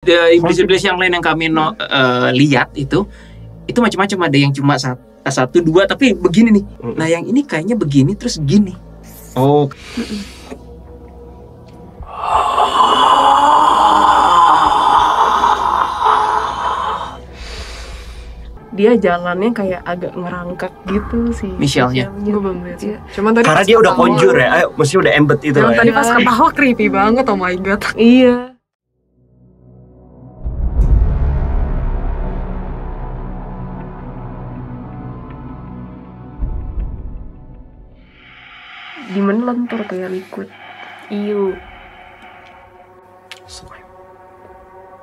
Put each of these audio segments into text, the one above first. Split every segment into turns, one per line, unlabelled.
iblis-iblis yang lain yang kami lihat itu macam-macam. Ada yang cuma satu dua tapi begini nih. Nah yang ini kayaknya begini terus gini.
Oh.
Dia jalannya kayak agak ngerangkak gitu sih.
Michelle-nya.
Gue belum lihat sih.
Cuman tadi
Karena dia udah conjure ya, mesti udah embed itu lah ya.
Tadi pas ketawa creepy banget, oh my god.
Iya. Dimana lentur kayak liquid. Iu.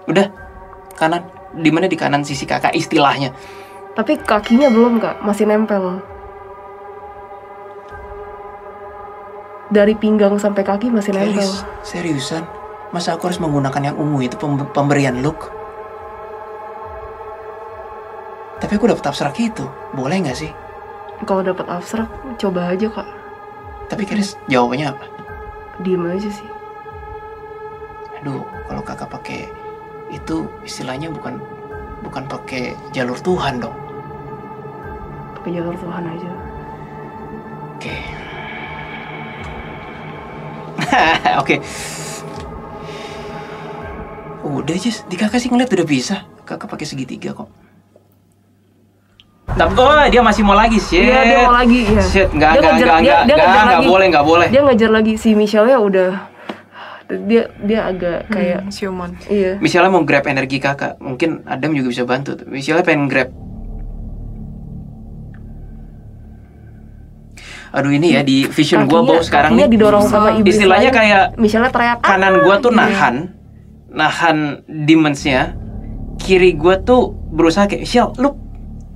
Udah kanan. Dimana di kanan sisi kakak istilahnya.
Tapi kakinya belum kak, masih nempel. Dari pinggang sampai kaki masih nempel.
Seriusan? Masa aku harus menggunakan yang ungu itu pemberian look? Tapi aku dapat abstrak itu, boleh nggak sih?
Kalau dapat abstrak, coba aja kak.
Tapi Chris jawabannya apa?
Diem aja sih.
Aduh, kalau kakak pakai itu istilahnya bukan pakai jalur Tuhan dong.
Pakai jalur Tuhan aja.
Oke. Oke. Udah Jess, di kakak sih ngeliat udah bisa. Kakak pakai segitiga kok. Oh, dia masih mau lagi sih.
Iya, dia mau lagi. Ya.
Shit, nggak boleh.
Dia ngejar lagi si Michelle-nya udah. Dia agak kayak
siuman.
Iya.
Michelle mau grab energi kakak. Mungkin Adam juga bisa bantu. Michelle pengen grab. Aduh ini ya di vision gue bau sekarang nih.
Didorong sama iblis.
Istilahnya
lain.
kayak
Michelle teriak.
Kanan gue tuh nahan demons-nya. Kiri gue tuh berusaha kayak Michelle, lu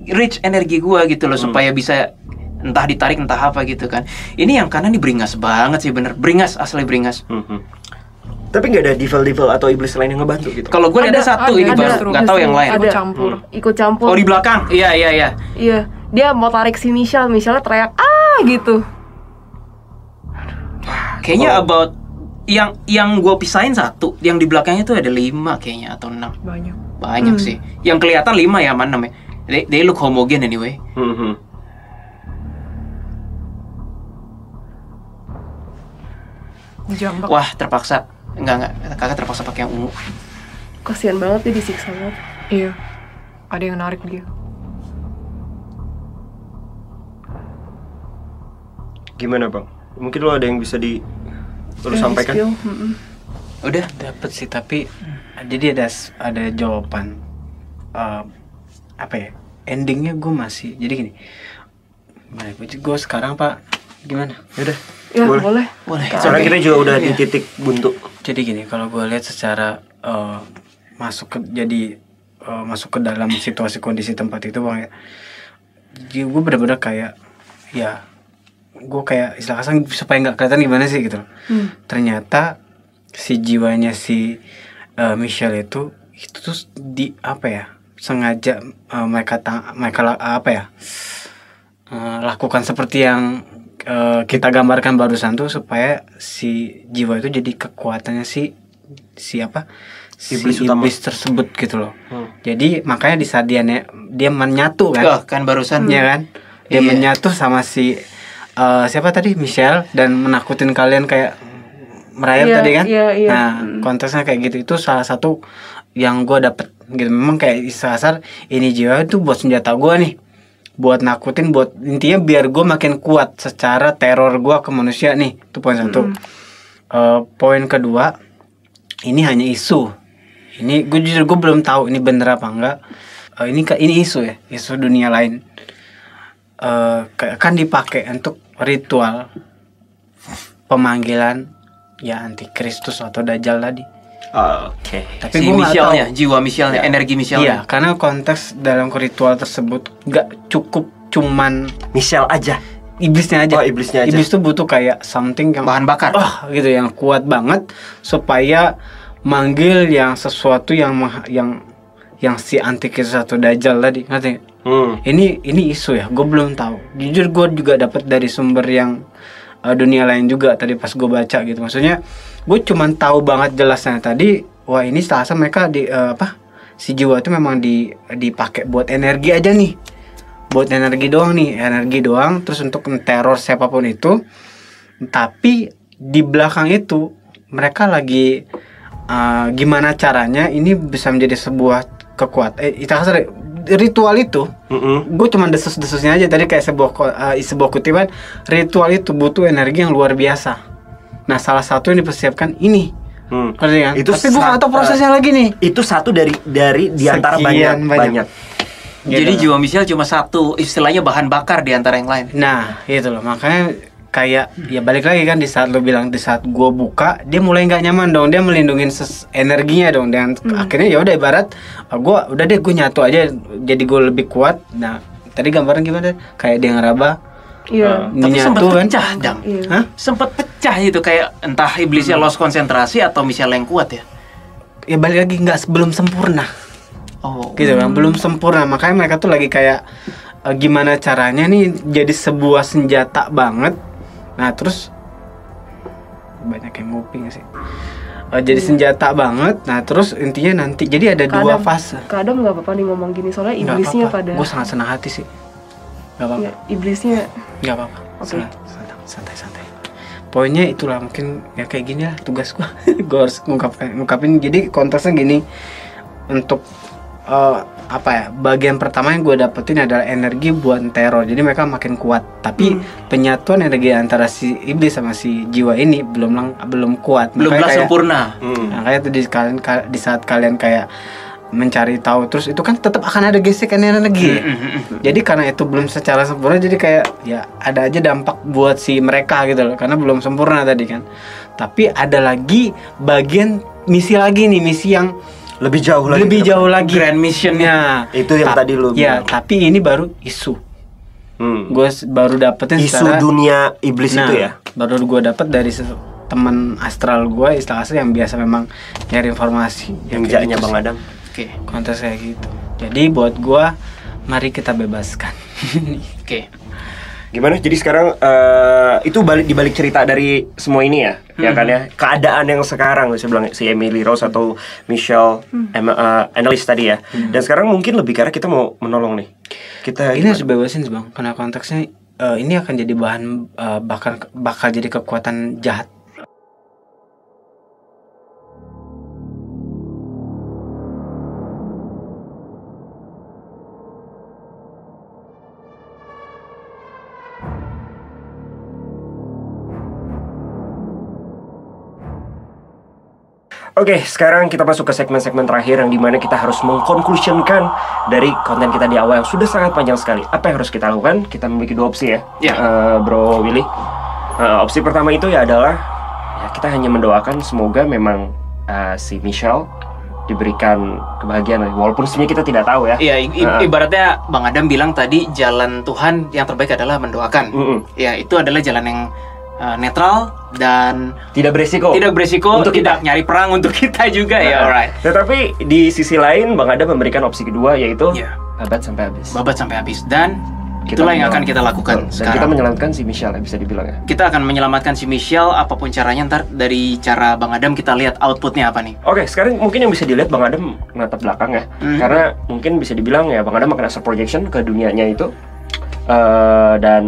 reach energi gue gitu loh supaya bisa entah ditarik entah apa gitu kan. Ini yang kanan nih beringas banget sih bener. Beringas, asli beringas.
Tapi nggak ada devil atau iblis lain yang ngebantu gitu?
Kalau gue ada satu ini baru, nggak tahu yang lain.
Ikut campur.
Oh di belakang, iya.
Iya, dia mau tarik si Michelle teriak gitu.
Kayaknya about yang gue pisahin satu, yang di belakangnya tuh ada 5 kayaknya atau 6. Banyak sih. Yang kelihatan 5 ya, mana 6 ya. They look homogen anyway.
Jambak.
Wah terpaksa. Enggak, kakak terpaksa pakai yang ungu.
Kasian banget dia disiksa banget.
Iya. Ada yang narik dia.
Gimana bang? Mungkin lo ada yang bisa lo sampaikan?
Udah dapet sih, tapi jadi ada jawaban. Apa ya? Endingnya gue masih. Jadi gini. Gue sekarang pak gimana? Yaudah.
Ya boleh.
Soalnya kita juga udah di titik buntu.
Jadi gini, kalau gue lihat secara masuk ke dalam situasi kondisi tempat itu bang ya, jadi gue benar-benar kayak ya gue kayak istilah kasar supaya nggak kelihatan gimana sih gitu. Ternyata si jiwanya si Michelle itu tuh di apa ya, sengaja mereka apa ya lakukan seperti yang kita gambarkan barusan tuh supaya si jiwa itu jadi kekuatannya si iblis tersebut gitu loh. Jadi makanya di saat dia menyatu kan?
Kan barusan
ya kan? Dia menyatu sama si siapa tadi, Michelle, dan menakutin kalian kayak merayap tadi kan? Nah konteksnya kayak gitu, itu salah satu yang gue dapet gitu. Memang kayak istilahnya ini jiwa itu buat senjata gue nih, buat nakutin, buat intinya biar gue makin kuat secara teror gue ke manusia nih. Itu poin satu. Poin kedua, ini hanya isu. Ini gue jujur gue belum tahu ini bener apa enggak. Ini isu ya, isu dunia lain. Kan dipakai untuk ritual pemanggilan ya antikristus atau dajjal tadi.
Oke.
Tapi
si Michelle-nya, jiwa Michelle-nya, energi Michelle-nya.
Iya, karena konteks dalam ritual tersebut gak cukup cuman
Michelle aja,
iblisnya aja.
Oh, iblisnya aja.
Iblis tuh butuh kayak something yang
bahan bakar.
Gitu yang kuat banget supaya manggil yang sesuatu yang si antikristus atau dajjal tadi, ngerti? Ini isu ya, gue belum tahu. Jujur gue juga dapat dari sumber yang dunia lain juga tadi pas gue baca gitu. Maksudnya gue cuman tahu banget jelasnya tadi wah ini selasa mereka si jiwa itu memang dipakai buat energi aja nih, buat energi doang, terus untuk teror siapapun itu. Tapi di belakang itu mereka lagi gimana caranya ini bisa menjadi sebuah kekuatan. Ritual itu, gue cuma desus-desusnya aja tadi kayak sebuah kutipan. Ritual itu butuh energi yang luar biasa. Nah, salah satu yang dipersiapkan ini. Kan?
Itu
tapi gue nggak tahu prosesnya lagi nih.
Itu satu dari di antara banyak.
Jadi jiwa Michelle cuma satu, istilahnya bahan bakar di antara yang lain.
Nah, itu loh, makanya kayak ya balik lagi kan di saat lo bilang di saat gue buka dia mulai nggak nyaman dong, dia melindungin energinya dong, dan akhirnya ya udah ibarat gue nyatu aja jadi gue lebih kuat. Nah tadi gambaran gimana kayak dia ngeraba.
Iya.
Tapi sempat
nyatu kan
pecah, Dam.
Iya.
Hah?
Sempat pecah itu kayak entah iblisnya lost konsentrasi atau Michelle yang kuat ya.
Ya balik lagi belum sempurna gitu kan, belum sempurna, makanya mereka tuh lagi kayak gimana caranya nih jadi sebuah senjata banget. Nah terus banyak yang nguping sih. Jadi senjata banget. Nah terus intinya nanti jadi ada dua fase.
Kadang nggak apa-apa nih ngomong gini soalnya iblisnya pada.
Gue sangat senang hati sih. Gak apa-apa.
Ya, iblisnya.
Gak apa-apa.
Oke.
Santai. Poinnya itulah mungkin ya kayak gini lah tugas gue. Gue harus ngungkapin. Jadi konteksnya gini, untuk bagian pertama yang gue dapetin adalah energi buat teror. Jadi mereka makin kuat. Tapi penyatuan energi antara si iblis sama si jiwa ini belum kuat.
Belum sempurna.
Makanya tuh di saat kalian kayak mencari tahu, terus itu kan tetap akan ada gesekan energi. Jadi karena itu belum secara sempurna, jadi kayak ya ada aja dampak buat si mereka gitu loh, karena belum sempurna tadi kan. Tapi ada lagi bagian misi yang
lebih jauh lagi
grand missionnya.
Itu yang tadi lu
ya
bilang.
tapi ini baru isu. Gue baru dapetin
isu dunia iblis itu ya.
Baru gue dapet dari teman astral gue, istilahnya yang biasa memang nyari informasi
yang jaknya Bang Adam.
Oke.
Kontes kayak gitu. Jadi buat gue, mari kita bebaskan.
Oke.
Gimana? Jadi sekarang itu dibalik cerita dari semua ini ya, ya kan ya. Keadaan yang sekarang saya bilang si Emily Rose atau Michelle analis tadi ya. Dan sekarang mungkin lebih karena kita mau menolong nih. Kita
ini harus bebasin sih Bang, karena konteksnya ini akan jadi bahan bakal jadi kekuatan jahat.
Oke, sekarang kita masuk ke segmen-segmen terakhir yang dimana kita harus mengkonklusionkan dari konten kita di awal yang sudah sangat panjang sekali. Apa yang harus kita lakukan? Kita memiliki dua opsi ya, Bro Willy. Opsi pertama itu ya adalah ya kita hanya mendoakan semoga memang si Michelle diberikan kebahagiaan, walaupun sebenarnya kita tidak tahu ya.
Iya, ibaratnya Bang Adam bilang tadi jalan Tuhan yang terbaik adalah mendoakan. Ya, itu adalah jalan yang netral dan
tidak beresiko
untuk tidak nyari perang untuk kita juga ya, alright.
Tetapi di sisi lain Bang Adam memberikan opsi kedua, yaitu babat sampai habis. Dan itulah yang akan kita lakukan sekarang. Dan kita menyelamatkan si Michelle ya, bisa dibilang ya.
Kita akan menyelamatkan si Michelle apapun caranya. Ntar dari cara Bang Adam kita lihat outputnya apa nih.
Oke, sekarang mungkin yang bisa dilihat Bang Adam menatap belakang ya. Karena mungkin bisa dibilang ya Bang Adam akan astral projection ke dunianya itu. Dan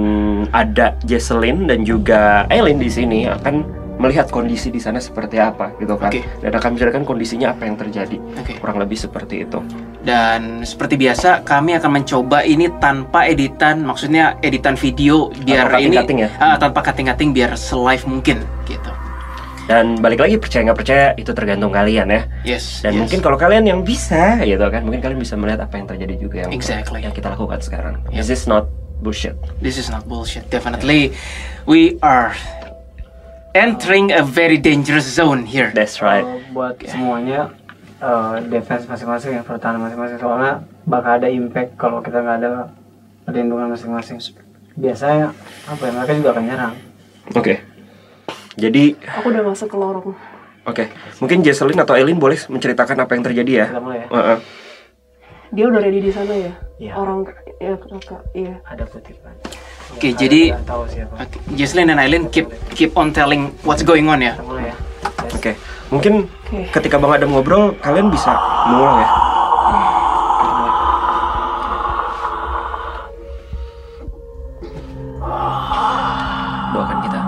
ada Jesselyn dan juga Eileen di sini akan melihat kondisi di sana seperti apa gitu kan. Dan akan menceritakan kondisinya apa yang terjadi. Kurang lebih seperti itu.
Dan seperti biasa kami akan mencoba ini tanpa editan, maksudnya editan video biar ini tanpa cutting biar se-live mungkin gitu.
Dan balik lagi, percaya nggak percaya itu tergantung kalian ya. Dan mungkin kalau kalian yang bisa gitu kan, mungkin kalian bisa melihat apa yang terjadi juga yang kita lakukan sekarang. This is not bullshit.
This is not bullshit. Definitely we are entering a very dangerous zone here.
That's right.
Buat semuanya defense masing-masing, pertahanan masing-masing, soalnya bakal ada impact kalau kita nggak ada perlindungan masing-masing. Biasanya mereka juga akan nyerang.
Jadi
aku udah masuk ke lorong.
Mungkin Jesselyn atau Eileen boleh menceritakan apa yang terjadi ya.
Dia udah ready di sana ya? Orang
ya kakak, ada kutipan.
Jadi Jesselyn dan Eileen keep on telling what's going on ya.
Kita mulai ya.
Oke. Mungkin ketika Bang Adam ngobrol, kalian bisa mengulang ya.
Doakan kita.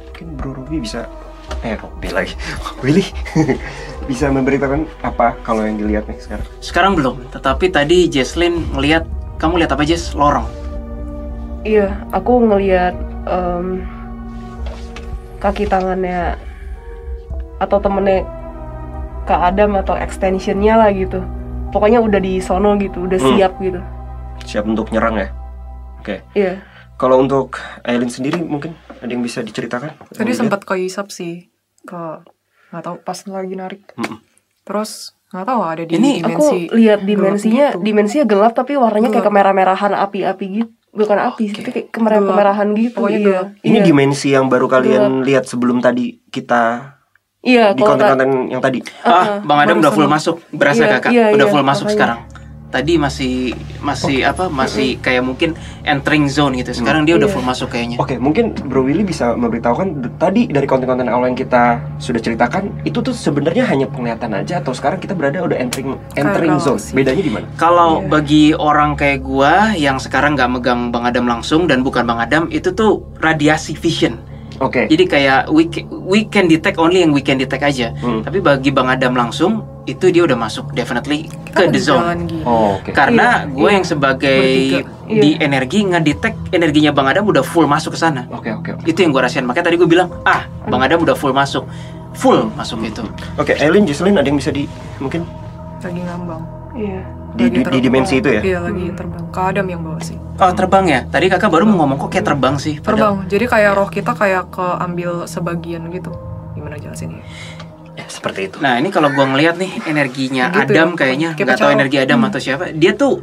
Mungkin Bro Ruby bisa Ruby lagi. Willy bisa memberitakan apa kalau yang dilihat nih sekarang?
Sekarang belum, tetapi tadi Jesslyn ngelihat, kamu lihat apa Jess? Lorong.
Iya, aku ngelihat kaki tangannya atau temennya Kak Adam atau extensionnya lah gitu. Pokoknya udah di sono gitu, udah siap gitu.
Siap untuk nyerang ya? Oke.
Iya.
Kalau untuk Aileen sendiri mungkin ada yang bisa diceritakan?
Tadi sempat keisap sih, nggak tahu pas lagi narik. Terus nggak tahu ada di
Ini
dimensi.
Aku lihat dimensinya,
gelap gitu.
dimensinya gelap tapi warnanya kayak
Gelap.
kemerah-merahan api-api gitu. Bukan api, tapi kayak kemerah-kemerahan gitu.
Pokoknya
Iya.
gelap.
Ini
Iya.
dimensi yang baru kalian lihat sebelum tadi kita
Iya,
di
kalau
konten-konten yang tadi.
Bang Adam udah full masuk, berasa
Iya,
kakak,
iya,
udah
iya,
full masuk
makanya.
sekarang. Tadi masih kayak mungkin entering zone gitu. Sekarang dia udah full masuk kayaknya.
Oke, mungkin Bro Willy bisa memberitahukan tadi dari konten-konten awal yang kita sudah ceritakan itu tuh sebenarnya hanya penglihatan aja atau sekarang kita berada udah entering zone.
galaksi.
Bedanya di mana?
Kalau bagi orang kayak gua yang sekarang nggak megang Bang Adam langsung dan bukan Bang Adam, itu tuh radiasi vision.
Oke.
Jadi kayak we can detect only yang we can detect aja. Tapi bagi Bang Adam langsung itu dia udah masuk definitely ke the zone.
Jalan gini.
Oh, oke.
Karena gue yang sebagai
Bertiga.
di energi ngedetect energinya Bang Adam udah full masuk ke sana.
Oke.
Itu yang gue rasain. Makanya tadi gue bilang, Bang Adam udah full masuk itu.
Oke, Aileen, Jesslyn ada yang bisa mungkin
Lagi ngambang.
Iya.
di dimensi itu ya?
Iya lagi terbang. Kak Adam yang bawa sih.
Oh terbang ya? Tadi kakak baru mau ngomong kok kayak terbang sih. Padahal-
Terbang. Jadi kayak roh kita kayak keambil sebagian gitu. Gimana jelasinnya?
Ya, seperti itu.
Nah ini kalau gue ngeliat nih energinya
Gitu
Adam
ya,
kayaknya
kayak
nggak tahu
pecah.
energi Adam atau siapa. Dia tuh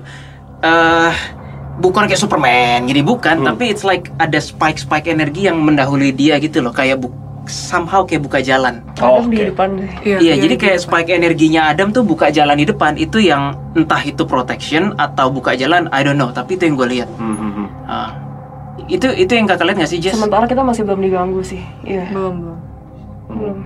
bukan kayak Superman gini bukan, tapi it's like ada spike energi yang mendahului dia gitu loh, kayak somehow kayak buka jalan.
Adam di depan deh.
Iya, jadi
di
kayak
depan.
spike energinya Adam tuh buka jalan di depan, itu yang entah itu protection atau buka jalan, I don't know, tapi itu yang gue lihat. Itu yang kakak lihat nggak sih Jess?
Sementara kita masih belum diganggu sih. Iya.
Belum.
Belum.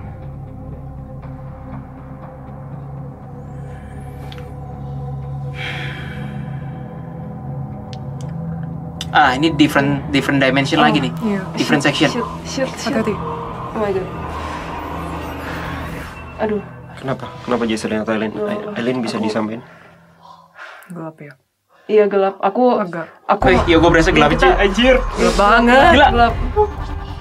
Ini different dimension lagi nih,
Iya.
different section.
Shoot.
Hati-hati.
Oh my god. Aduh.
Kenapa Jesslyn atau Aileen? Aileen bisa disampaikan?
Gelap ya.
Iya gelap. Aku
Agak.
Ya gue berasa gelap
kita-
anjir.
Gelap banget.
Gila.
gelap.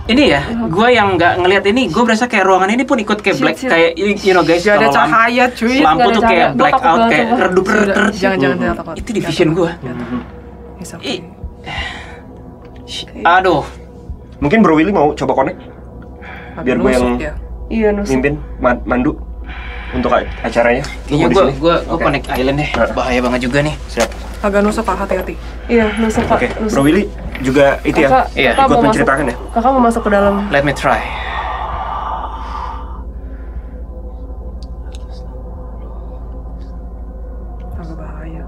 Ini ya, gue yang nggak ngelihat ini, gue berasa kayak ruangan ini pun ikut kayak black,
Shit.
kayak you know guys,
Gak ada
kalau
cahaya cuy.
lampu
Nggak ada
tuh
cahaya.
kayak
Gua
black
takut
out,
banget,
kayak
sumpah.
redup.
Jangan takut.
Itu di vision gue.
It's okay.
Ih. Aduh,
Mungkin Bro Willy mau coba connect biar gue yang
Nusuk ya.
Iya nusuk.
mimpin mandu untuk acaranya. Lu
kayaknya
mau di sini?
gue
Oke.
connect island deh, bahaya banget juga nih.
Siap.
Agak nusuk Kak, hati-hati.
Iya nusuk Pak.
Oke,
Nusuk.
Bro Willy juga itu ya.
Kakak,
Iya,
kakak
ikut
mau masuk.
menceritakan ya.
Kakak mau masuk ke dalam.
Let me try.
Agak bahaya.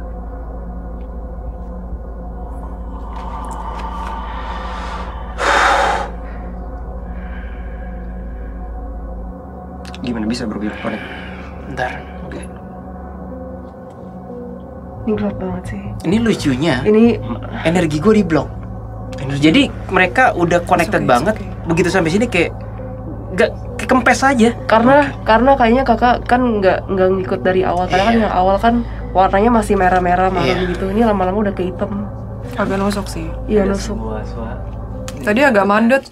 Gimana bisa Bro Willy connect?
Bentar. Oke.
Ini gelap banget sih.
Ini lucunya,
Ini
energi gue di blok. Jadi mereka udah connected
It's okay,
banget.
it's okay.
Begitu sampai sini kayak gak kekempes aja.
karena kayaknya kakak kan nggak ngikut dari awal. Karena kan yang awal kan warnanya masih merah-merah malam
Iya.
gitu. Ini lama-lama udah ke hitam.
Agak nusuk sih.
Iya nusuk.
Semua suara
Tadi agak mandet.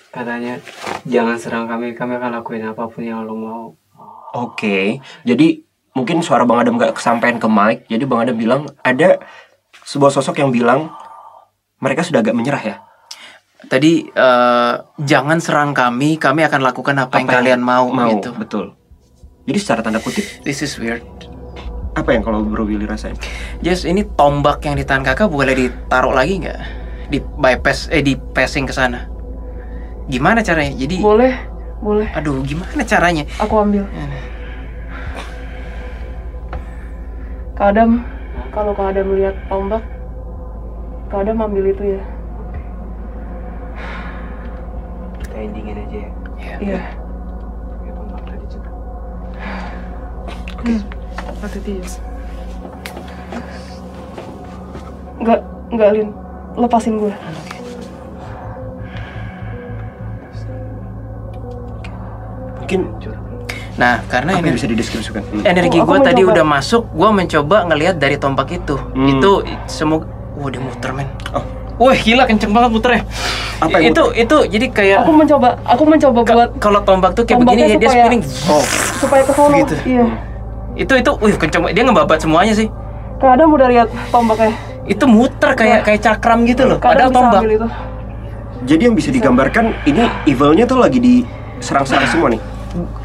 katanya jangan serang kami akan lakuin apapun yang lo mau.
Oke, jadi mungkin suara Bang Adam gak kesampaian ke mic. Jadi Bang Adam bilang ada sebuah sosok yang bilang mereka sudah agak menyerah ya.
Tadi jangan serang kami akan lakukan apa yang kalian mau gitu.
Betul. Jadi secara tanda kutip,
This is weird.
apa yang kalau Bro Willy rasain?
Just ini tombak yang di tangan kakak boleh ditaruh lagi nggak? Di bypass, di passing ke sana. Gimana caranya? Jadi,
Boleh.
aduh, gimana caranya?
Aku ambil. Kak Adam, kalau Kak Adam melihat tombak, Kak Adam ambil itu ya.
Kita endingin aja ya.
Iya.
Ya tombak tadi juga.
Hati-hati ya.
Enggak Lin, lepasin gue.
Mungkin
Nah, karena
apa yang bisa dideskripsikan?
energi
Aku
gue tadi
mencoba.
udah masuk, gue mencoba ngelihat dari tombak itu. Itu semoga, wah dia muter men.
Oh.
Wah gila kenceng banget muternya.
Apa yang
itu jadi kayak
Aku mencoba buat
kalau tombak tuh kayak begini
tombaknya
dia
supaya-
spinning. Oh.
supaya ke sono.
Gitu.
Iya.
Itu kenceng banget. Dia ngebabat semuanya sih.
Kak Adam udah lihat tombaknya.
Itu muter kayak cakram gitu loh.
Kak
Padahal
Adam bisa
tombak.
ambil itu.
Jadi yang bisa digambarkan ini evilnya tuh lagi diserang-serang semua nih.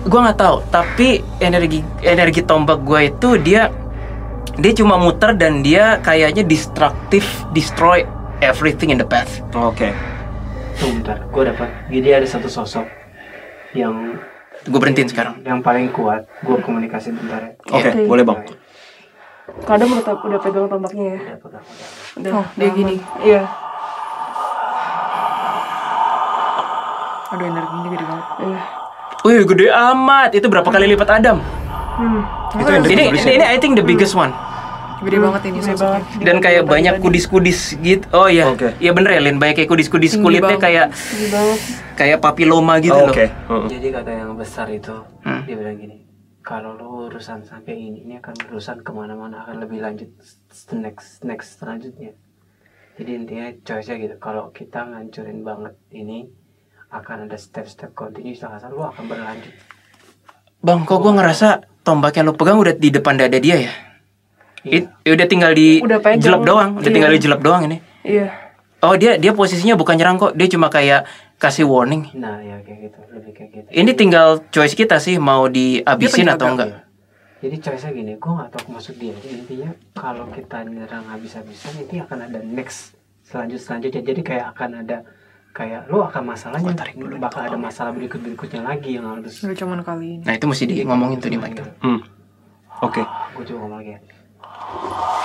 Gua nggak tahu, tapi energi tombak gua itu dia cuma muter dan dia kayaknya destroy everything in the path.
Oke.
Tunggu bentar, gue dapat. Jadi ada satu sosok yang
Gue berhentiin sekarang.
yang paling kuat. Gue komunikasi bentar ya.
Oke,
Oke.
boleh Bang.
Kak Adam udah pegang tombaknya ya. Udah.
Oh, dia gini.
Iya.
Aduh, energinya gede banget.
Iya.
Wih, gede amat. Itu berapa kali lipat Adam?
Itu yang
Ini I think the biggest one.
Gede banget ini
Gede
sosoknya.
banget.
Dan kayak banyak kudis-kudis gitu. Oh iya.
Oke.
Iya bener ya, Lin. Banyak kayak kudis-kudis
Tinggi
kulitnya
banget.
kayak
Gede banget.
kayak papiloma gitu loh.
Oke.
Jadi kata yang besar itu,
Hmm.
dia bilang gini, kalau lo urusan sampai ini akan urusan kemana-mana, akan lebih lanjut next selanjutnya. Jadi intinya choice-nya gitu, kalau kita ngancurin banget ini, akan ada step-step continuous, lo akan berlanjut.
Bang, kok gue ngerasa tombak yang lu pegang udah di depan dada dia ya?
Iya.
Udah tinggal
Udah pegang.
jelap doang. Udah
Iya.
tinggal dijelap doang ini.
Iya.
Oh, dia posisinya bukan nyerang kok. Dia cuma kayak kasih warning.
Nah ya kayak gitu, lebih kayak gitu.
Ini tinggal choice kita sih mau dihabisin
Dia
atau
penjaga.
enggak.
Jadi choice-nya gini, gue gak tau maksud dia. Intinya kalau kita nyerang habis-habisan, itu akan ada next selanjutnya. Jadi kayak akan ada kayak lo akan masalahnya, bakal ada masalah berikutnya lagi yang harus.
Udah cuman kali ini.
Nah, itu mesti di ngomongin tuh di mic tuh.
Oke.
Gue coba ngomong lagi ya.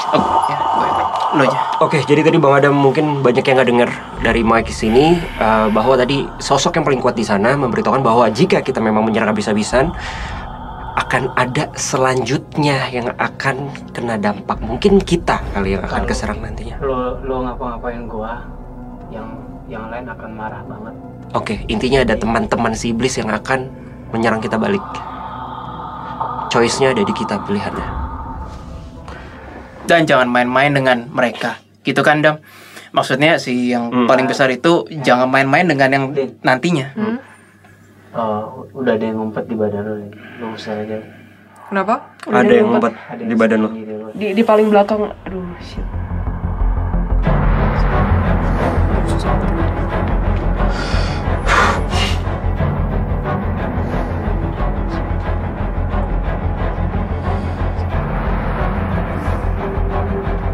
Oh, ya, lo aja.
Oke, jadi tadi Bang Adam mungkin banyak yang nggak dengar dari Mike sini bahwa tadi sosok yang paling kuat di sana memberitahukan bahwa jika kita memang menyerang habis-habisan akan ada selanjutnya yang akan kena dampak. Mungkin kita kali yang akan keserang nantinya.
Lo ngapa-ngapain gua, yang lain akan marah banget.
Oke, intinya ada teman-teman si iblis yang akan menyerang kita balik. Choice-nya ada di kita, pilihannya.
Dan jangan main-main dengan mereka. Gitu kan, Dam? Maksudnya si yang paling besar itu jangan main-main dengan yang nantinya.
Udah ada yang ngumpet di badan lo nih. Lo usah aja.
Kenapa?
Ada yang ngumpet di badan lo.
Di paling belakang. Aduh, shit.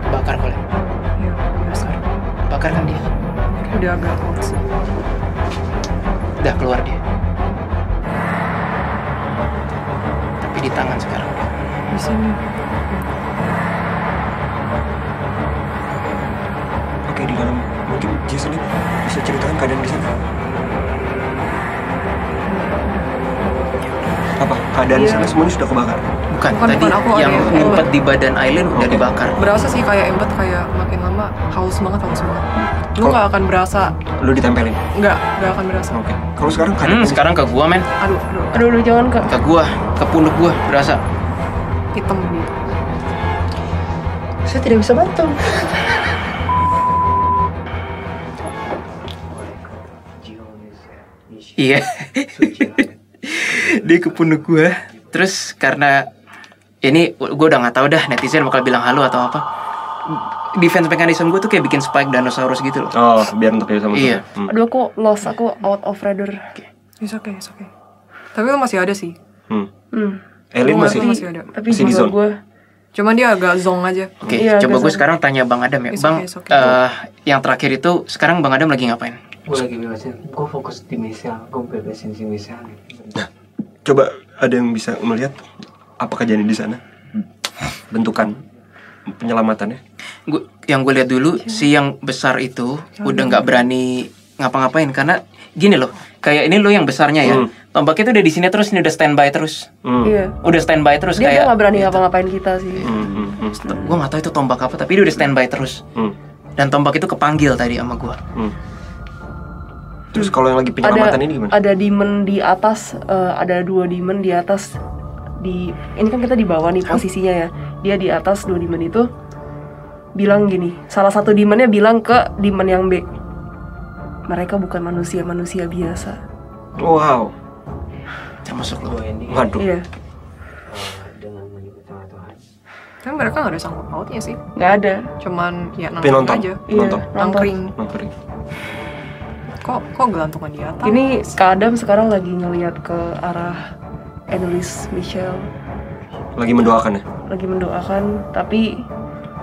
Bakar boleh.
Iya, udah sekarang.
Bakar kan dia.
Udah agak kuat sih.
Udah keluar dia. Tapi di tangan sekarang.
Di sini.
Oke, di dalam mungkin Jason bisa ceritakan keadaan di sana. Apa? Keadaan di sana semuanya sudah kebakar?
Bukan, tadi
bukan aku,
yang
ada yang
ngumpet di badan Aileen udah dibakar.
Berasa sih kayak embet, kayak makin lama haus banget. Lu
Kok-
gak akan berasa,
Lu ditempelin?
gak akan berasa.
Oke. Kalau sekarang keadaan
Sekarang ke gua, men.
Aduh, jangan Kak.
Ke gua, ke pundak gua, berasa.
Hitam gitu.
Saya tidak bisa bantu.
Iya. Dia ke pundak gua. Terus karena ini gua udah nggak tahu dah netizen bakal bilang halo atau apa. Defense mechanism gua tuh kayak bikin spike dinosaurus gitu loh.
Oh, biar untuk sama
Iya.
Aduh, aku lost. Aku out of radar.
It's okay. Tapi lu masih ada sih.
Elin
Lu
masih
masih ada.
Tapi
Masih di
jiwa
zone.
gue.
Cuman dia agak zong aja.
Oke,
Iya,
coba
agak
gue
sama.
sekarang tanya Bang Adam ya.
It's
Bang,
okay, it's okay.
yang terakhir itu sekarang Bang Adam lagi ngapain?
Gue lagi bebasin, gue fokus di Michelle, gue bebasin si Michelle nih.
Coba ada yang bisa melihat apa kejadian di sana? Bentukan penyelamatannya?
Yang gue lihat dulu si yang besar itu udah nggak berani ngapa-ngapain karena gini loh, kayak ini lo yang besarnya ya, tombaknya tuh udah di sini terus, ini udah standby terus,
Iya.
udah standby terus
Dia
kayak
nggak berani ngapa-ngapain kita sih.
gue nggak tahu itu tombak apa, tapi dia udah standby terus, dan tombak itu kepanggil tadi sama gue.
Terus kalau yang lagi penyelamatan ini gimana?
Ada demon di atas, ada 2 demon di atas. Ini kan kita di bawah nih posisinya ya. Dia di atas 2 demon itu bilang gini. Salah satu demonnya bilang ke demon yang B, mereka bukan manusia biasa.
Wow.
Termasuk lo.
Waduh.
Iya.
Dengan menyebut nama Tuhan.
Kan mereka nggak ada sangkut pautnya sih.
Nggak ada.
Cuman ya
Tapi
nongkrong
nonton.
aja.
Nonton.
Iya,
Nongkring.
Nongkring.
Kok gelantungan di atas?
Ini Kak Adam sekarang lagi ngelihat ke arah Annelies Michelle,
Lagi mendoakan ya?
lagi mendoakan, tapi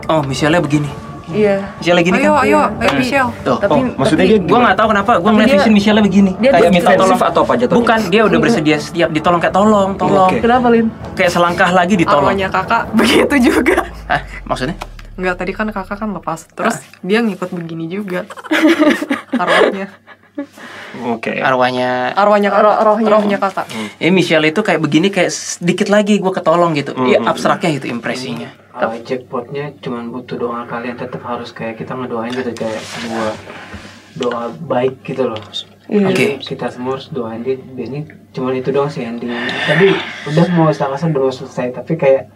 Oh, Michelle begini.
iya.
Michelle gini
Ayo,
kan?
ayo, Michelle.
Tuh.
Tapi
maksudnya
tapi
dia
Gue nggak tahu kenapa, gue ngeliat
dia-
vision Michelle begini.
dia
Kayak
tuh
minta tolong.
defensif atau apa jatuhnya?
Bukan, dia udah bersedia setiap ditolong, kayak tolong.
Oke.
kenapa Lin?
Kayak selangkah lagi ditolong.
Arwahnya kakak begitu juga.
Hah, maksudnya?
Enggak, tadi kan kakak kan lepas. Terus dia ngikut begini juga. Arwahnya.
Oke.
Arwahnya.
Arwahnya kakak.
Rohnya.
Rohnya kakak.
Michelle itu kayak begini, kayak sedikit lagi gue ketolong gitu. Iya, abstraknya itu impresinya.
Jackpotnya cuman butuh doa kalian, tetap harus kayak kita ngedoain gitu, kayak sebuah doa baik gitu loh.
Iya.
Oke.
Kita semua harus doain dia. Ini cuman itu doang sih ending. Tapi udah mau selesai, tapi kayak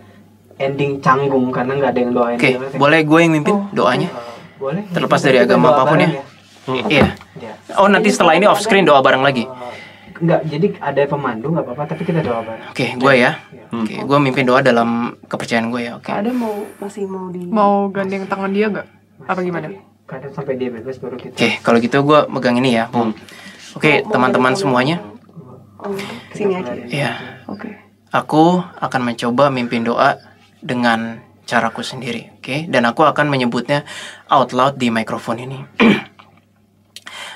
ending canggung karena nggak ada yang doain
Oke,
dia.
boleh gue yang mimpin doanya?
Boleh.
Terlepas
Kita
dari agama
doa
apapun
bareng
ya. Iya.
Ya.
Oh, nanti setelah ini off screen doa bareng lagi.
Enggak, jadi ada pemandu nggak apa-apa, tapi kita doa bareng.
Oke, gue ya. Oke, gue mimpin doa dalam kepercayaan gue ya. Oke.
Kak Adam masih mau di
Mau gandeng tangan dia nggak? Apa gimana?
Kadang sampai dia bebas baru kita.
Oke, kalau gitu gue megang ini ya, Bung. Oke, teman-teman semuanya.
Oh, sini aja.
Iya.
Oke.
Aku akan mencoba mimpin doa dengan caraku sendiri, oke? Dan aku akan menyebutnya out loud di mikrofon ini.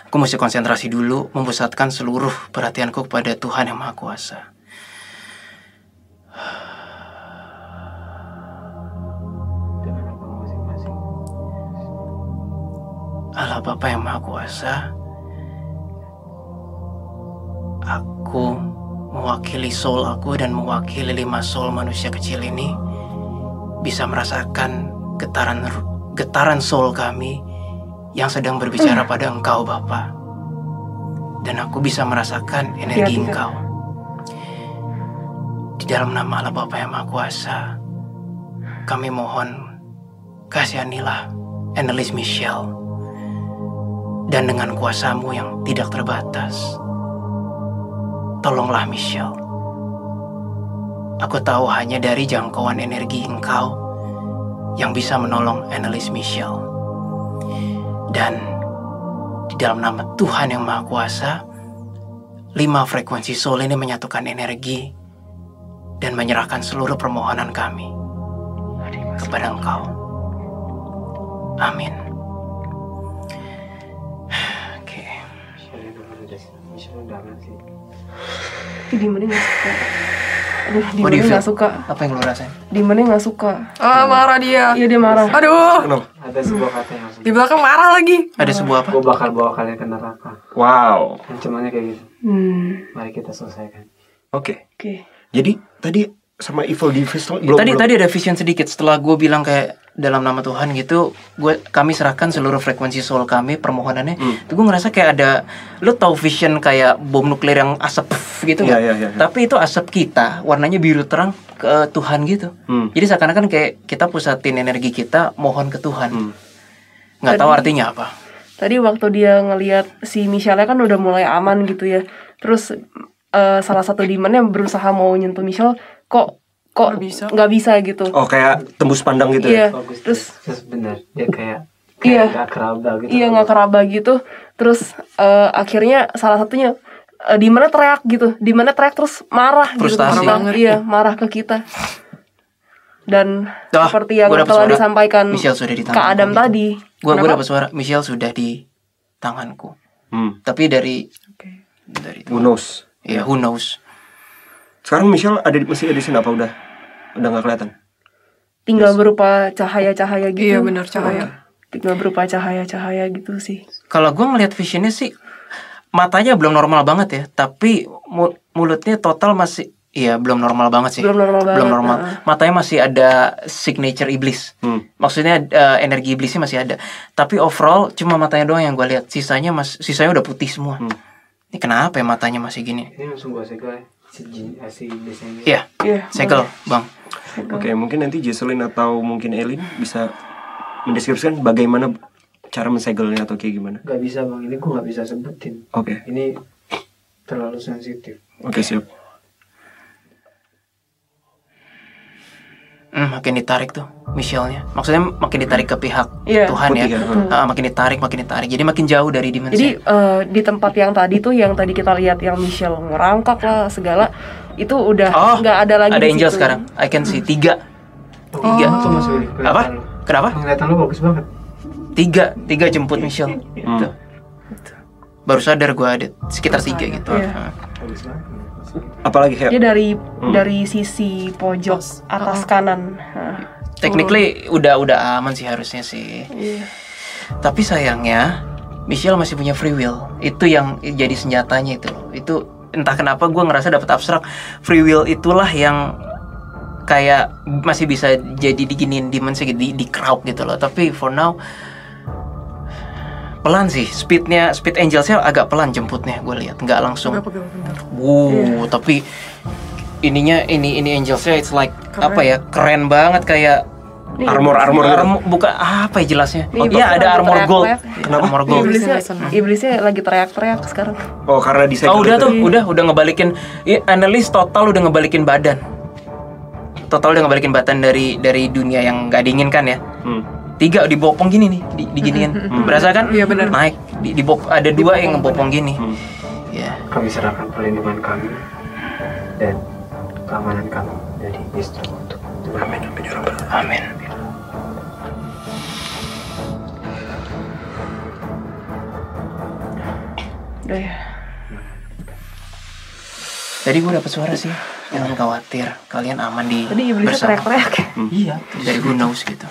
Aku mesti konsentrasi dulu, memusatkan seluruh perhatianku kepada Tuhan yang Maha Kuasa.
Dengan apa masing-masing.
Allah Bapa yang Maha Kuasa, aku mewakili soul aku dan mewakili 5 soul manusia kecil ini bisa merasakan getaran soul kami yang sedang berbicara pada Engkau Bapa. Dan aku bisa merasakan energi
Iya,
Engkau. Di dalam nama Allah Bapa yang Maha Kuasa, kami mohon kasihanilah Annelies Michelle. Dan dengan kuasamu yang tidak terbatas, tolonglah Michelle. Aku tahu hanya dari jangkauan energi Engkau yang bisa menolong Annelies Michelle. Dan di dalam nama Tuhan yang Maha Kuasa, 5 frekuensi soul ini menyatukan energi dan menyerahkan seluruh permohonan kami kepada Engkau. Amin. Oke.
Michelle udah ngasih.
Demonnya nggak suka. Aduh,
What do you
demonnya
feel?
nggak suka.
Apa yang lo rasain?
Demonnya nggak suka.
Ah, marah dia.
Iya, dia marah.
Aduh,
Kenapa?
Ada sebuah kata yang harus
di belakang marah lagi.
Ada sebuah apa?
gue bakal bawa kalian ke neraka.
Wow.
Ancamannya kayak gitu. Mari kita selesaikan.
Oke.
Oke.
Jadi tadi sama Evil Device belum.
Tadi ada vision sedikit setelah gue bilang kayak dalam nama Tuhan gitu, kami serahkan seluruh frekuensi soul kami permohonannya. Itu gue ngerasa kayak ada, lu tahu vision kayak bom nuklir yang asap gitu
Iya,
kan?
iya.
Tapi itu asap kita warnanya biru terang ke Tuhan gitu. Jadi seakan-akan kayak kita pusatin energi kita mohon ke Tuhan. Nggak tahu artinya apa.
Tadi waktu dia ngelihat si Michelle kan udah mulai aman gitu ya. Terus salah satu demonnya berusaha mau nyentuh Michelle, kok nggak bisa gitu.
Oh, kayak tembus pandang gitu
Iya.
ya.
Bagus.
Terus
benar. Dia kayak
Iya.
nggak keraba gitu.
iya nggak keraba gitu. Terus akhirnya salah satunya demonnya teriak gitu. Demonnya teriak terus marah
Frustasi.
gitu. Marah banget. Iya, marah ke kita. Dan seperti yang
gua dapet
telah
suara.
disampaikan
Michelle sudah di
Kak
tanganku
Adam
gitu.
tadi.
Gue
Kenapa?
dapat suara Michelle sudah di tanganku. Tapi dari
Who knows?
ya who knows.
Sekarang Michelle masih ada di sini apa udah nggak kelihatan?
tinggal berupa cahaya-cahaya gitu.
Iya benar, cahaya.
Tinggal berupa cahaya-cahaya gitu sih.
Kalau gue ngelihat visionnya sih, matanya belum normal banget ya, tapi mulutnya total masih, iya belum normal banget sih.
Belum normal banget.
Belum normal. Matanya masih ada signature iblis. Maksudnya energi iblisnya masih ada. Tapi overall cuma matanya doang yang gue lihat. Sisanya udah putih semua. Ini kenapa ya matanya masih gini?
Ini langsung gue segel si iblisnya.
Iya. Segel, Bang.
Oke, mungkin nanti Jesselyn atau mungkin Elin bisa mendeskripsikan bagaimana cara mensegelnya atau kayak gimana?
Gak bisa bang, ini gue gak bisa sebutin.
Oke.
Ini terlalu sensitif.
Oke, siap.
Makin ditarik tuh Michelle-nya. Maksudnya makin ditarik ke pihak Tuhan
putih
ya. Makin ditarik. Jadi makin jauh dari dimensi.
Jadi di tempat yang tadi tuh, yang tadi kita lihat yang Michelle ngerangkak lah segala, itu udah nggak ada lagi.
Ada
di
angel
situ.
sekarang. I can see 3.
Itu Mas Willy.
Apa? Kenapa?
Penglihatan lo bagus banget.
3 jemput Michelle. Gitu. Baru sadar gue ada sekitar 3 gitu.
Iya.
Bagus banget.
Apalagi kayak
Dia dari sisi pojok atas kanan.
Technically udah aman sih harusnya sih. Tapi sayangnya Michelle masih punya free will. Itu yang jadi senjatanya itu. Itu entah kenapa gue ngerasa dapet abstrak. Free will itulah yang kayak masih bisa jadi diginiin dimensi di crowd gitu loh. Tapi for now pelan sih, speed angelsnya agak pelan jemputnya, gue lihat nggak langsung. Tapi ini angelsnya it's like apa ya, keren banget kayak
armor
bukan apa ya jelasnya?
Iya,
ada armor gold.
Kenapa?
Armor gold.
Iblisnya lagi teriak-teriak sekarang.
Oh, karena disegel.
Udah ngebalikin. Analis total udah ngebalikin badan. Total udah ngebalikin badan dari dunia yang nggak diinginkan ya. 3 dibopong gini nih, diginiin. Berasa kan?
Iya benar.
Naik, ada 2 yang ngebopong gini. Ya.
Kami serahkan perlindungan kami dan keamanan kami dari istri untuk
Amin.
Udah ya.
Tadi gue dapet suara sih, jangan khawatir, kalian aman di
Tadi iblisnya
bersama.
teriak-teriak.
Iya, dari who knows gitu.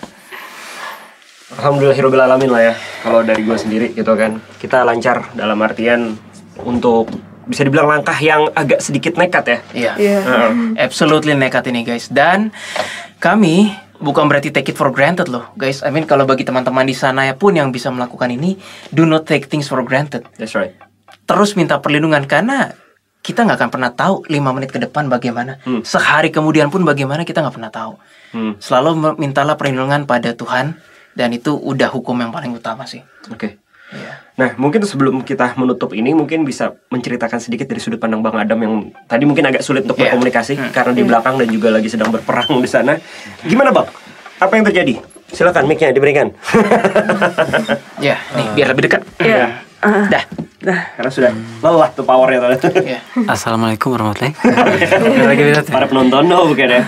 Alhamdulillahirobbilalamin lah ya. Kalau dari gue sendiri gitu kan, kita lancar dalam artian untuk bisa dibilang langkah yang agak sedikit nekat ya.
Iya. Absolutely nekat ini guys. Dan kami bukan berarti take it for granted loh guys. I mean kalau bagi teman-teman di sana ya pun yang bisa melakukan ini, do not take things for granted.
That's right.
Terus minta perlindungan karena kita nggak akan pernah tahu 5 menit ke depan bagaimana. Sehari kemudian pun bagaimana kita nggak pernah tahu. Selalu mintalah perlindungan pada Tuhan. Dan itu udah hukum yang paling utama sih.
Oke. Nah, mungkin sebelum kita menutup ini, mungkin bisa menceritakan sedikit dari sudut pandang Bang Adam yang tadi mungkin agak sulit untuk berkomunikasi karena di belakang dan juga lagi sedang berperang di sana. Gimana Bang? Apa yang terjadi? Silakan mic-nya diberikan.
Ya, nih biar lebih dekat.
Iya.
Dah.
Karena sudah lelah tuh powernya tadi.
Assalamualaikum warahmatullahi wabarakatuh.
Para penonton bukan ya.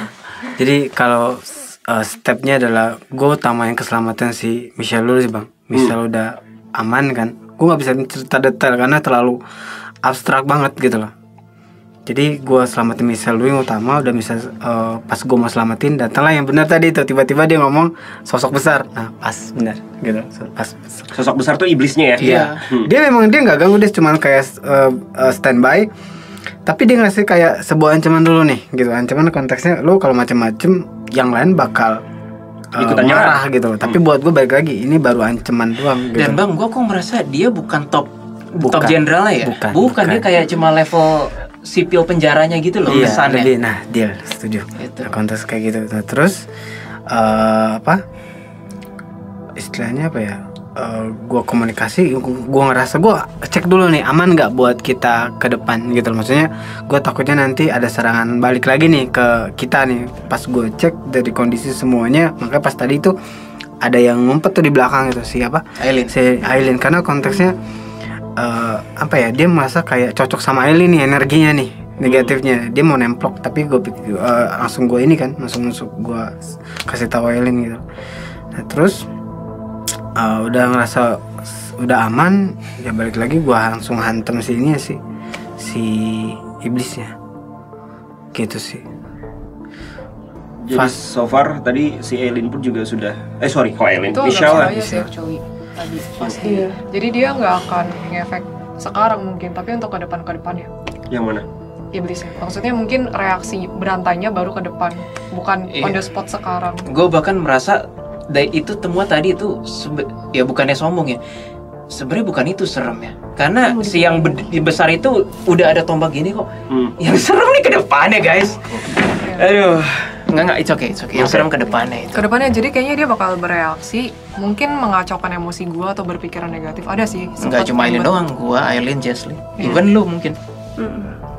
Jadi kalau stepnya adalah gue utamain keselamatan si Michelle dulu sih bang. Michelle udah aman kan, gue nggak bisa cerita detail karena terlalu abstrak banget gitu loh. Jadi gue selamatin Michelle dulu yang utama. Udah bisa pas gue mau selamatin datanglah yang benar tadi itu, tiba-tiba dia ngomong sosok besar. Nah pas benar gitu, pas
sosok besar tuh iblisnya ya.
Iya. Dia memang dia nggak ganggu, dia cuma kayak standby. Tapi dia ngasih kayak sebuah ancaman dulu nih gitu. Ancaman konteksnya lu kalau macem-macem yang lain bakal
ikutan
marah gitu. Tapi buat gue balik lagi ini baru ancaman doang gitu.
Dan bang, gue kok merasa dia bukan top generalnya ya.
Bukan.
Dia kayak cuma level sipil penjaranya gitu loh kesannya.
Lebih, nah deal setuju.
Gitu.
Konteks kayak gitu. Nah, terus apa istilahnya apa ya? Gue komunikasi, gue ngerasa gue cek dulu nih aman nggak buat kita ke depan gitu loh. Maksudnya gue takutnya nanti ada serangan balik lagi nih ke kita nih. Pas gue cek dari kondisi semuanya, makanya pas tadi itu ada yang ngumpet tuh di belakang itu siapa? Aileen. Karena konteksnya apa ya, dia merasa kayak cocok sama Aileen nih energinya nih negatifnya. Dia mau nemplok tapi gue langsung gue ini kan langsung gue kasih tahu Aileen gitu. Nah terus udah ngerasa udah aman, ya balik lagi gue langsung hantem si iblisnya gitu sih.
Jadi so far tadi si Eileen pun juga sudah Eileen,
Itu
Michelle
agak sih actually tadi pasti. Jadi dia nggak akan ngefek sekarang mungkin, tapi untuk ke depannya.
Yang mana?
Iblisnya. Maksudnya mungkin reaksi berantainya baru ke depan, bukan on the spot sekarang.
Gue bahkan merasa itu semua tadi itu ya bukannya sombong ya. Sebenarnya bukan itu serem ya. Karena si yang besar itu udah ada tombak gini kok. Yang serem nih ke depannya, guys. Aduh. Enggak, it's okay. Yang serem ke depannya itu.
Ke depannya, jadi kayaknya dia bakal bereaksi, mungkin mengacaukan emosi gua atau berpikiran negatif. Ada sih.
Enggak cuma Eileen doang, gua, Eileen, Jesslyn. Even lu mungkin.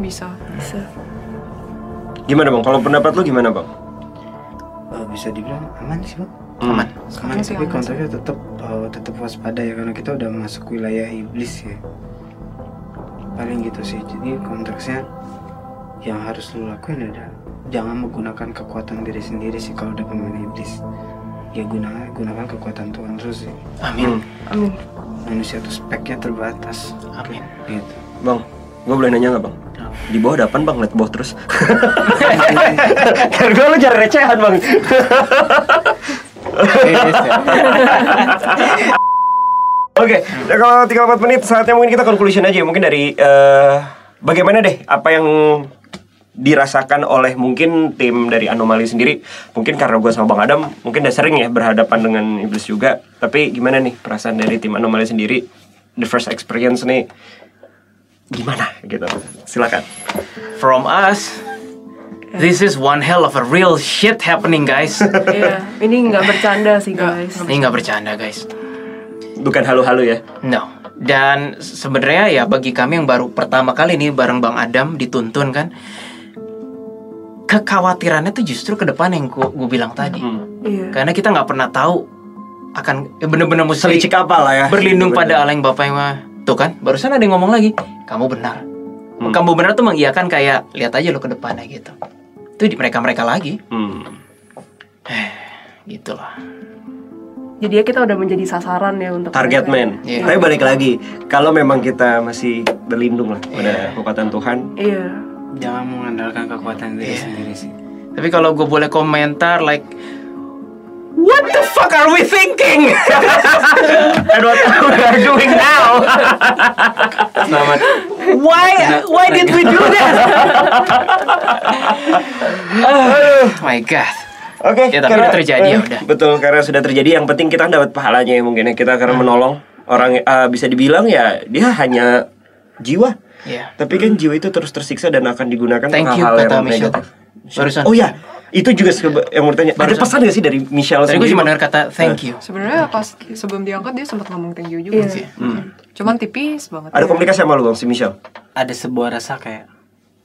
Bisa.
Gimana bang? Kalau pendapat lu gimana bang?
Bisa dibilang aman sih bang.
Aman.
Tapi kontaknya tetap waspada ya, karena kita udah masuk wilayah iblis ya. Paling gitu sih. Jadi konteksnya yang harus lu lakuin adalah jangan menggunakan kekuatan diri sendiri sih kalau udah pemain iblis. Ya gunakan kekuatan Tuhan terus sih.
Amin.
Manusia tuh speknya terbatas.
Amin.
Gitu.
Bang, gue boleh nanya nggak bang? Di bawah ada apaan bang? Liat bawah terus. Karena gue lu cari recehan bang. Oke, kalau 34 menit saatnya mungkin kita conclusion aja. Mungkin dari bagaimana deh apa yang dirasakan oleh mungkin tim dari Anomali sendiri. Mungkin karena gue sama Bang Adam mungkin udah sering ya berhadapan dengan iblis juga. Tapi gimana nih perasaan dari tim Anomali sendiri? The first experience nih gimana gitu? Silakan.
From us, this is one hell of a real shit happening, guys.
Iya, ini nggak bercanda sih guys.
Ini nggak bercanda, guys.
Bukan halu-halu ya?
No. Dan sebenarnya ya bagi kami yang baru pertama kali nih bareng Bang Adam dituntun kan, kekhawatirannya tuh justru ke depan yang gue bilang tadi.
Iya.
Karena kita nggak pernah tahu akan bener-bener mesti
Selicik apa lah ya?
berlindung pada Allah yang Bapa yang Maha. Tuh kan, barusan ada yang ngomong lagi, kamu benar. Kamu benar tuh mengiyakan kayak lihat aja lo ke depannya gitu. Itu di mereka lagi. Gitu lah.
Jadi ya kita udah menjadi sasaran ya untuk
Target man.
Iya.
Tapi balik lagi, kalau memang kita masih berlindung lah pada kekuatan Tuhan.
Iya.
Jangan mengandalkan kekuatan diri sendiri sih.
Tapi kalau gue boleh komentar like, what the fuck are we thinking?
And what we are doing now?
Selamat.
Why did we do that? Oh my god.
Oke,
Ya, tapi udah terjadi, ya udah.
Betul, karena sudah terjadi. Yang penting kita dapat pahalanya ya mungkin ya. Kita karena menolong orang, bisa dibilang ya dia hanya jiwa.
Iya.
Tapi kan jiwa itu terus tersiksa dan akan digunakan
Thank
untuk
you,
hal-hal
kata
yang
Michelle.
negatif.
Barusan.
Oh ya, itu juga yang mau tanya. Ada pesan gak sih dari Michelle
Tadi gue
sendiri?
cuma dengar kata thank you.
Sebenarnya pas sebelum diangkat dia sempat ngomong thank you juga sih. Cuman tipis banget.
Ada komunikasi sama lu bang si Michelle?
Ada sebuah rasa kayak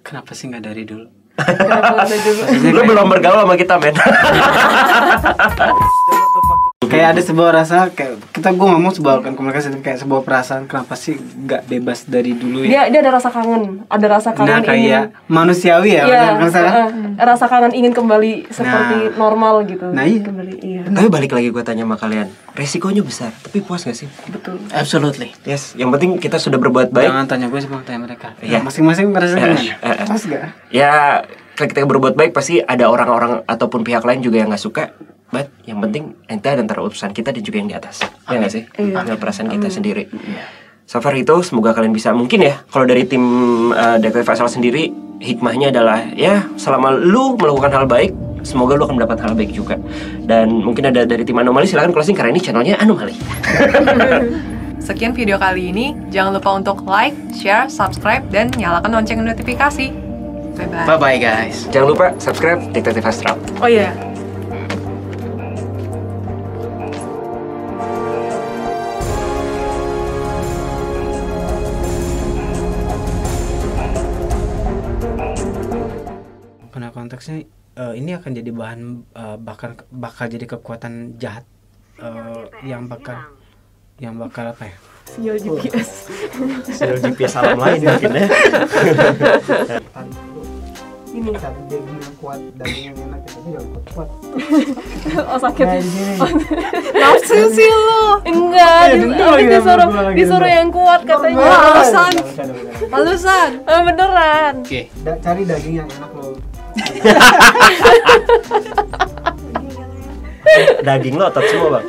kenapa sih nggak dari dulu?
Lu belum bergaul sama kita men.
Kayak ada sebuah rasa kayak gue ngomong sebuah komunikasi kayak sebuah perasaan kenapa sih nggak bebas dari dulu ya?
Dia ada rasa kangen,
Nah kayak manusiawi ya,
rasa kangen ingin kembali seperti normal gitu.
Nah iya.
Kembali, iya.
Tapi balik lagi gue tanya sama kalian, resikonya besar, tapi puas gak sih?
Betul.
Absolutely.
Yes, yang penting kita sudah berbuat baik.
Jangan tanya gue sih bang, tanya mereka.
Iya.
Masing-masing merasa gimana? Pas gak?
Ya, ketika berbuat baik pasti ada orang-orang ataupun pihak lain juga yang nggak suka. But yang penting ente ada antara utusan kita dan juga yang di atas. Ya nggak sih? Ambil perasaan kita sendiri. So far itu semoga kalian bisa mungkin ya. Kalau dari tim Detektif Asal sendiri hikmahnya adalah ya selama lu melakukan hal baik, semoga lu akan mendapat hal baik juga. Dan mungkin ada dari tim Anomali, silakan closing karena ini channelnya Anomali.
Sekian video kali ini. Jangan lupa untuk like, share, subscribe, dan nyalakan lonceng notifikasi. Bye-bye.
Bye-bye guys.
Jangan lupa subscribe Detektif Astral.
Oh iya.
Karena konteksnya ini akan jadi bahan bakal jadi kekuatan jahat yang bakal apa ya?
Sinyal GPS.
Sinyal GPS alam lain mungkin ya.
Ini
daging yang kuat, daging yang enak tapi jangan kuat.
oh sakit.
Nafsu sih lo.
Enggak, disuruh yang kuat katanya.
Halusan.
Beneran.
Oke.
Cari daging yang enak lo.
Daging lo otot semua bang.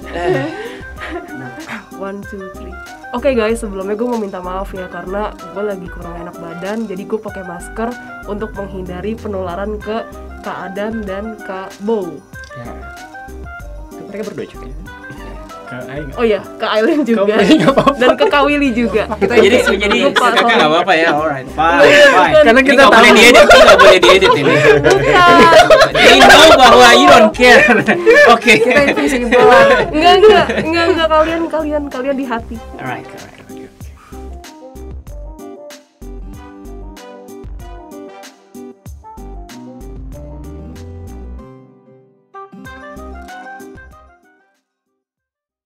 1, 2, 3. Oke guys, sebelumnya gue mau minta maaf ya karena gue lagi kurang enak badan, jadi gue pakai masker untuk menghindari penularan ke Kak Adam dan Kak Bow.
Ya. Mereka berdua juga.
Oh iya, ke Aileen juga dan ke Kak Willy juga.
Jadi kakak nggak apa-apa ya, alright, fine.
Karena kita
nggak boleh diedit ini. They know bahwa you don't care. Oke.
Kita invisible. Enggak, kalian di hati.
Alright.